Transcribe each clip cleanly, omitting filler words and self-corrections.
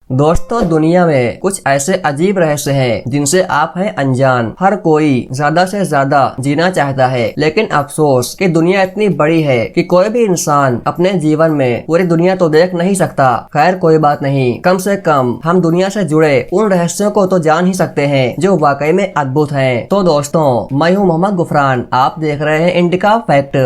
दोस्तों, दुनिया में कुछ ऐसे अजीब रहस्य हैं जिनसे आप हैं अनजान। हर कोई ज्यादा से ज्यादा जीना चाहता है, लेकिन अफसोस कि दुनिया इतनी बड़ी है कि कोई भी इंसान अपने जीवन में पूरी दुनिया तो देख नहीं सकता। खैर कोई बात नहीं, कम से कम हम दुनिया से जुड़े उन रहस्यों को तो जान ही सकते हैं जो वाकई में अद्भुत हैं। तो दोस्तों, मैं हूँ मोहम्मद गुफरान, आप देख रहे हैं इंडिका फैक्ट।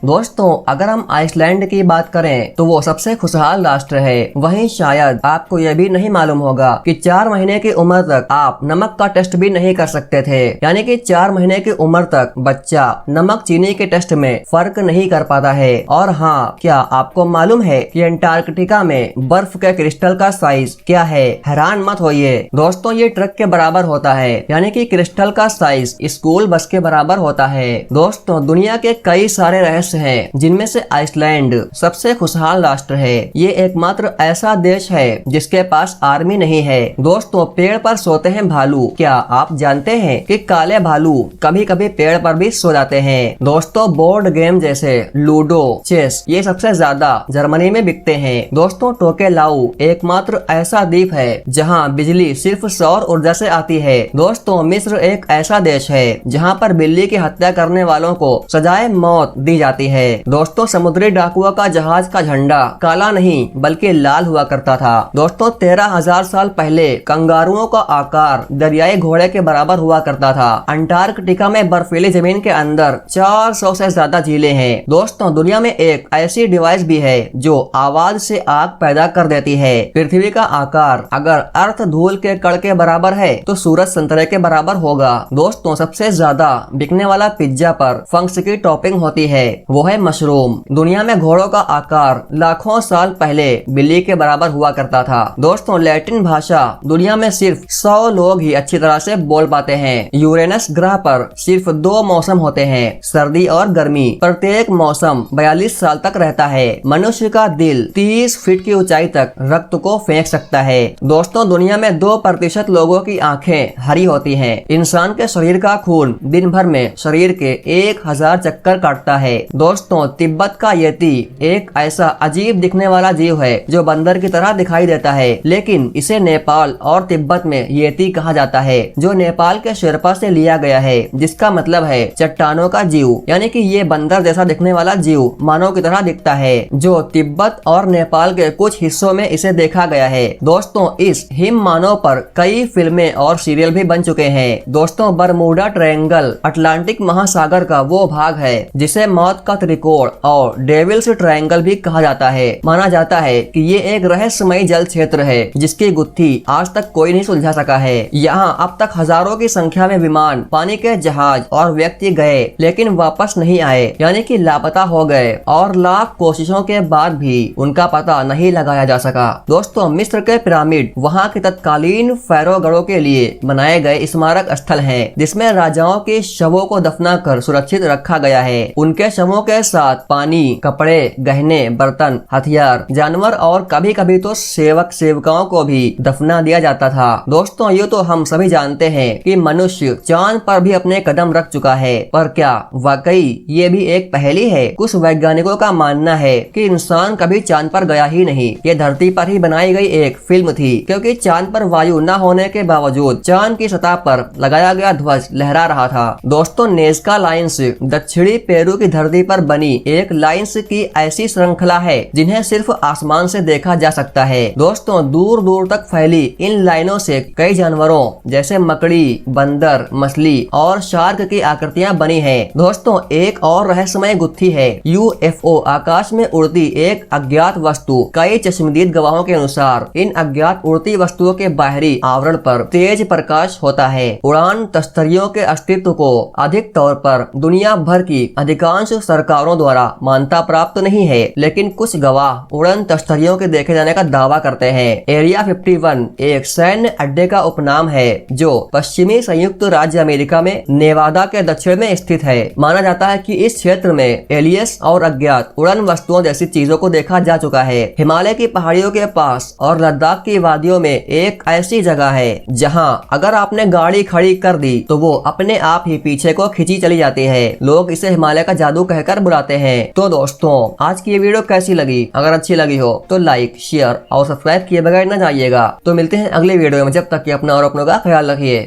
दोस्तों, अगर हम आइसलैंड की बात करें तो वो सबसे खुशहाल राष्ट्र है। वहीं शायद आपको यह भी नहीं मालूम होगा कि 4 महीने की उम्र तक आप नमक का टेस्ट भी नहीं कर सकते थे। यानी कि 4 महीने की उम्र तक बच्चा नमक चीनी के टेस्ट में फर्क नहीं कर पाता है। और हाँ, क्या आपको मालूम है कि अंटार्कटिका में बर्फ के क्रिस्टल का साइज क्या है? हैरान मत होइए दोस्तों, ये ट्रक के बराबर होता है। यानी कि क्रिस्टल का साइज स्कूल बस के बराबर होता है। दोस्तों, दुनिया के कई सारे रहस्य हैं, जिनमें से आइसलैंड सबसे खुशहाल राष्ट्र है। ये एकमात्र ऐसा देश है जिसके पास आर्मी नहीं है। दोस्तों, पेड़ पर सोते हैं भालू। क्या आप जानते हैं कि काले भालू कभी कभी पेड़ पर भी सो जाते हैं? दोस्तों, बोर्ड गेम जैसे लूडो, चेस, ये सबसे ज्यादा जर्मनी में बिकते हैं। दोस्तों, टोकेलाऊ एकमात्र ऐसा द्वीप है जहाँ बिजली सिर्फ सौर ऊर्जा से आती है। दोस्तों, मिस्र एक ऐसा देश है जहाँ पर बिल्ली की हत्या करने वालों को सजाए मौत दी जाती है। दोस्तों, समुद्री डाकुओं का जहाज का झंडा काला नहीं बल्कि लाल हुआ करता था। दोस्तों, 13,000 साल पहले कंगारुओं का आकार दरियाई घोड़े के बराबर हुआ करता था। अंटार्कटिका में बर्फीली जमीन के अंदर 400 से ज्यादा झीलें हैं। दोस्तों, दुनिया में एक ऐसी डिवाइस भी है जो आवाज से आग पैदा कर देती है। पृथ्वी का आकार अगर अर्थ धूल के कण के बराबर है तो सूरज संतरे के बराबर होगा। दोस्तों, सबसे ज्यादा बिकने वाला पिज्जा पर फंक्स की टॉपिंग होती है, वो है मशरूम। दुनिया में घोड़ों का आकार लाखों साल पहले बिल्ली के बराबर हुआ करता था। दोस्तों, लैटिन भाषा दुनिया में सिर्फ 100 लोग ही अच्छी तरह से बोल पाते हैं। यूरेनस ग्रह पर सिर्फ 2 मौसम होते हैं, सर्दी और गर्मी। प्रत्येक मौसम 42 साल तक रहता है। मनुष्य का दिल 30 फीट की ऊंचाई तक रक्त को फेंक सकता है। दोस्तों, दुनिया में 2% लोगों की आंखें हरी होती हैं। इंसान के शरीर का खून दिन भर में शरीर के 1000 चक्कर काटता है। दोस्तों, तिब्बत का येती एक ऐसा अजीब दिखने वाला जीव है जो बंदर की तरह दिखाई देता है, लेकिन इसे नेपाल और तिब्बत में येती कहा जाता है, जो नेपाल के शेरपा से लिया गया है, जिसका मतलब है चट्टानों का जीव। यानी कि ये बंदर जैसा दिखने वाला जीव मानव की तरह दिखता है, जो तिब्बत और नेपाल के कुछ हिस्सों में इसे देखा गया है। दोस्तों, इस हिम मानव पर कई फिल्में और सीरियल भी बन चुके हैं। दोस्तों, बरमूडा ट्रायंगल अटलांटिक महासागर का वो भाग है जिसे मौत का त्रिकोण और डेविल्स ट्रायंगल भी कहा जाता है। माना जाता है कि ये एक रहस्यमय जल क्षेत्र है जिसकी गुत्थी आज तक कोई नहीं सुलझा सका है। यहाँ अब तक हजारों की संख्या में विमान, पानी के जहाज और व्यक्ति गए लेकिन वापस नहीं आए, यानी कि लापता हो गए, और लाख कोशिशों के बाद भी उनका पता नहीं लगाया जा सका। दोस्तों, मिस्र के पिरामिड वहाँ के तत्कालीन फैरोगढ़ों के लिए बनाए गए स्मारक स्थल हैं, जिसमें राजाओं के शवों को दफना कर सुरक्षित रखा गया है। उनके शवों के साथ पानी, कपड़े, गहने, बर्तन, हथियार, जानवर और कभी कभी तो सेवक सेविकाओं को भी दफना दिया जाता था। दोस्तों, ये तो हम सभी जानते हैं कि मनुष्य चांद पर भी अपने कदम रख चुका है, पर क्या वाकई ये भी एक पहेली है? कुछ वैज्ञानिकों का मानना है कि इंसान कभी चांद पर गया ही नहीं, ये धरती पर ही बनाई गई एक फिल्म थी, क्योंकि चांद पर वायु न होने के बावजूद चांद की सतह पर लगाया गया ध्वज लहरा रहा था। दोस्तों, नेज़का लाइन्स दक्षिणी पेरू की धरती पर बनी एक लाइन्स की ऐसी श्रृंखला है जिन्हें सिर्फ आसमान से देखा जा सकता है। दोस्तों, दूर दूर तक फैली इन लाइनों से कई जानवरों जैसे मकड़ी, बंदर, मछली और शार्क की आकृतियां बनी हैं। दोस्तों, एक और रहस्यमय गुत्थी है यूएफओ, आकाश में उड़ती एक अज्ञात वस्तु। कई चश्मदीद गवाहों के अनुसार इन अज्ञात उड़ती वस्तुओं के बाहरी आवरण पर तेज प्रकाश होता है। उड़ान तस्तरियों के अस्तित्व को अधिक तौर पर दुनिया भर की अधिकांश सरकारों द्वारा मान्यता प्राप्त नहीं है, लेकिन कुछ गवाह उड़न तस्तरियों के देखे जाने का दावा करते हैं। एरिया 51 एक सैन्य अड्डे का उपनाम है जो पश्चिमी संयुक्त राज्य अमेरिका में नेवादा के दक्षिण में स्थित है। माना जाता है कि इस क्षेत्र में एलियस और अज्ञात उड़न वस्तुओं जैसी चीजों को देखा जा चुका है। हिमालय की पहाड़ियों के पास और लद्दाख की वादियों में एक ऐसी जगह है जहां अगर आपने गाड़ी खड़ी कर दी तो वो अपने आप ही पीछे को खींची चली जाती है। लोग इसे हिमालय का जादू कहते कहकर बुलाते हैं। तो दोस्तों आज की ये वीडियो कैसी लगी? अगर अच्छी लगी हो तो लाइक, शेयर और सब्सक्राइब किए बगैर न जाइएगा। तो मिलते हैं अगले वीडियो में, जब तक कि अपना और अपनों का ख्याल रखिए।